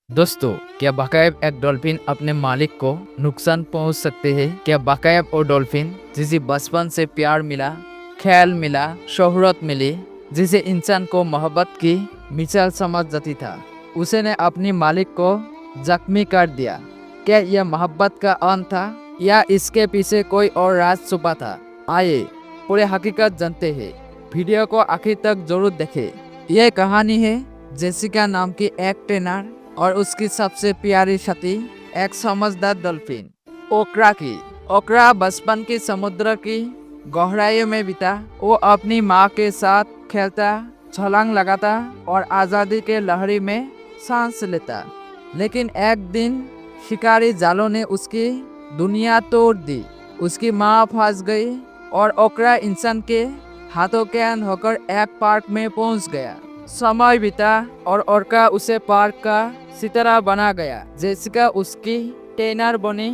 दोस्तों, क्या बाकायब एक डॉल्फिन अपने मालिक को नुकसान पहुंच सकते हैं? क्या बाकायब वो डॉल्फिन जिसे बचपन से प्यार मिला, ख्याल मिला, शोहरत मिली, जिसे इंसान को मोहब्बत की मिसाल समझ जाती था, उसने अपनी मालिक को जख्मी कर दिया? क्या यह मोहब्बत का अंत था या इसके पीछे कोई और राज छुपा था? आइए पूरे हकीकत जानते हैं। वीडियो को आखिर तक जरूर देखें। यह कहानी है जेसिका नाम की एक ट्रेनर और उसकी सबसे प्यारी साथी एक समझदार डॉल्फिन ओकरा की। ओकरा बचपन की समुद्र की गहराइयों में बिता। वो अपनी माँ के साथ खेलता, छलांग लगाता और आज़ादी के लहरी में सांस लेता। लेकिन एक दिन शिकारी जालों ने उसकी दुनिया तोड़ दी। उसकी माँ फंस गई और ओकरा इंसान के हाथों कैद होकर एक पार्क में पहुंच गया। समय बीता और ओरका उसे पार्क का सितारा बना गया। जेसिका उसकी ट्रेनर बनी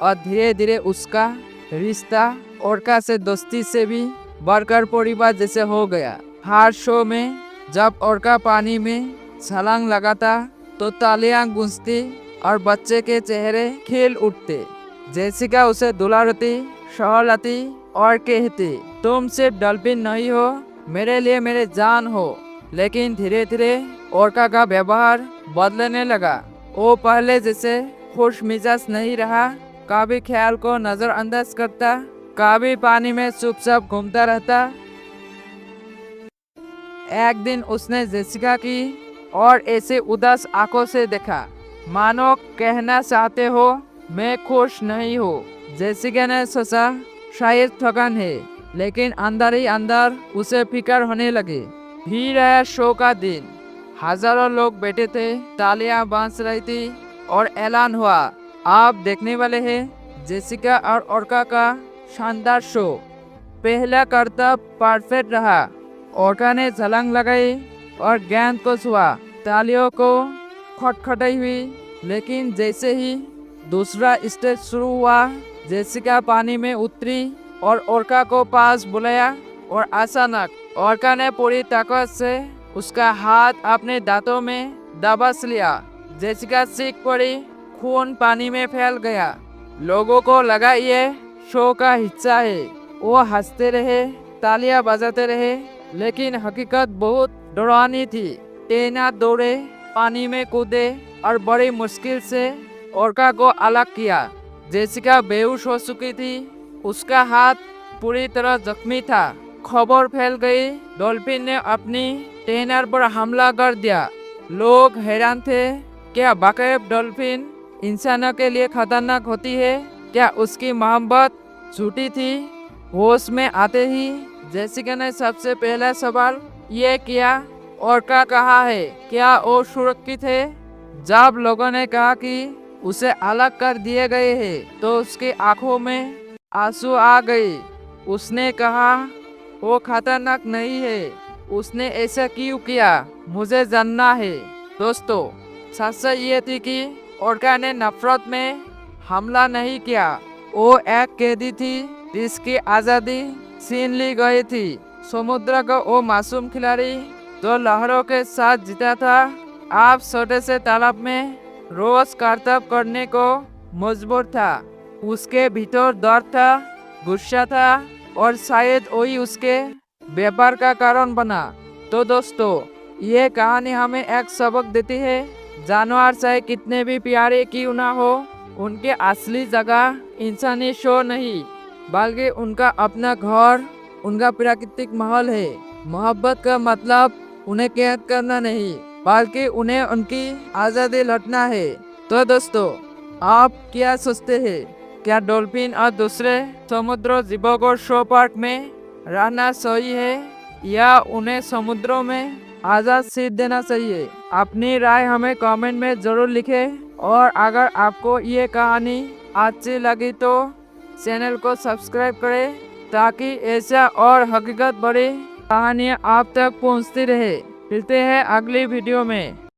और धीरे धीरे उसका रिश्ता ओरका से दोस्ती से भी बढ़कर परिवार जैसे हो गया। हर शो में जब ओरका पानी में छलांग लगाता तो तालियां गूंजती और बच्चे के चेहरे खिल उठते। जेसिका उसे दुलारती, सहलाती और कहती, तुम सिर्फ डॉल्फिन नहीं हो, मेरे लिए मेरे जान हो। लेकिन धीरे धीरे ओरका का व्यवहार बदलने लगा। वो पहले जैसे खुश मिजाज नहीं रहा। कभी ख्याल को नजरअंदाज करता, कभी पानी में चुपचाप घूमता रहता। एक दिन उसने जेसिका की और ऐसे उदास आंखों से देखा, मानो कहना चाहते हो मैं खुश नहीं हूँ। जेसिका ने सोचा शायद थकान है, लेकिन अंदर ही अंदर उसे फिक्र होने लगी। फिर आया शो का दिन। हजारों लोग बैठे थे, तालियां बज रही थी और ऐलान हुआ, आप देखने वाले हैं जेसिका और ओरका का शानदार शो। पहला करतब परफेक्ट रहा। ओरका ने छलांग लगाई और गेंद को छुआ, तालियों को खटखटाई हुई। लेकिन जैसे ही दूसरा स्टेज शुरू हुआ, जेसिका पानी में उतरी और ओरका को पास बुलाया और अचानक ओरका ने पूरी ताकत से उसका हाथ अपने दांतों में दबा लिया। जेसिका चीख पड़ी, खून पानी में फैल गया। लोगों को लगा ये शो का हिस्सा है। वो हंसते रहे, तालियां बजाते रहे, लेकिन हकीकत बहुत डरावनी थी। ट्रेनर दौड़े, पानी में कूदे और बड़ी मुश्किल से ओरका को अलग किया। जेसिका बेहोश हो चुकी थी, उसका हाथ पूरी तरह जख्मी था। खबर फैल गई, डॉल्फिन ने अपनी ट्रेनर पर हमला कर दिया। लोग हैरान थे, क्या बाकायब डॉल्फिन इंसानों के लिए खतरनाक होती है? क्या उसकी मोहब्बत झूठी थी? होश में आते ही जेसिका ने सबसे पहला सवाल ये किया, ओरका कहाँ है? क्या वो सुरक्षित है? जब लोगों ने कहा कि उसे अलग कर दिए गए हैं, तो उसकी आंखों में आंसू आ गए। उसने कहा, वो खतरनाक नहीं है। उसने ऐसा क्यों किया? मुझे जानना है। दोस्तों, सच्चाई ये थी कि ओरका ने नफरत में हमला नहीं किया। वो एक कैदी थी जिसकी आज़ादी छीन ली गई थी। समुद्र का वो मासूम खिलाड़ी जो लहरों के साथ जीता था, आप छोटे से तालाब में रोज करतब करने को मजबूर था। उसके भीतर दर्द था, गुस्सा था और शायद वही उसके व्यापार का कारण बना। तो दोस्तों, ये कहानी हमें एक सबक देती है, जानवर चाहे कितने भी प्यारे क्यों ना हो, उनके असली जगह इंसानी शो नहीं, बल्कि उनका अपना घर, उनका प्राकृतिक माहौल है। मोहब्बत का मतलब उन्हें कैद करना नहीं, बल्कि उन्हें उनकी आज़ादी लौटना है। तो दोस्तों, आप क्या सोचते हैं? क्या डॉल्फिन और दूसरे समुद्र जीवों को शो पार्क में रहना सही है या उन्हें समुद्रों में आज़ाद सीट देना चाहिए? अपनी राय हमें कमेंट में ज़रूर लिखें। और अगर आपको ये कहानी अच्छी लगी तो चैनल को सब्सक्राइब करें, ताकि ऐसा और हकीकत भरी कहानियाँ आप तक पहुँचती रहे। मिलते हैं अगली वीडियो में।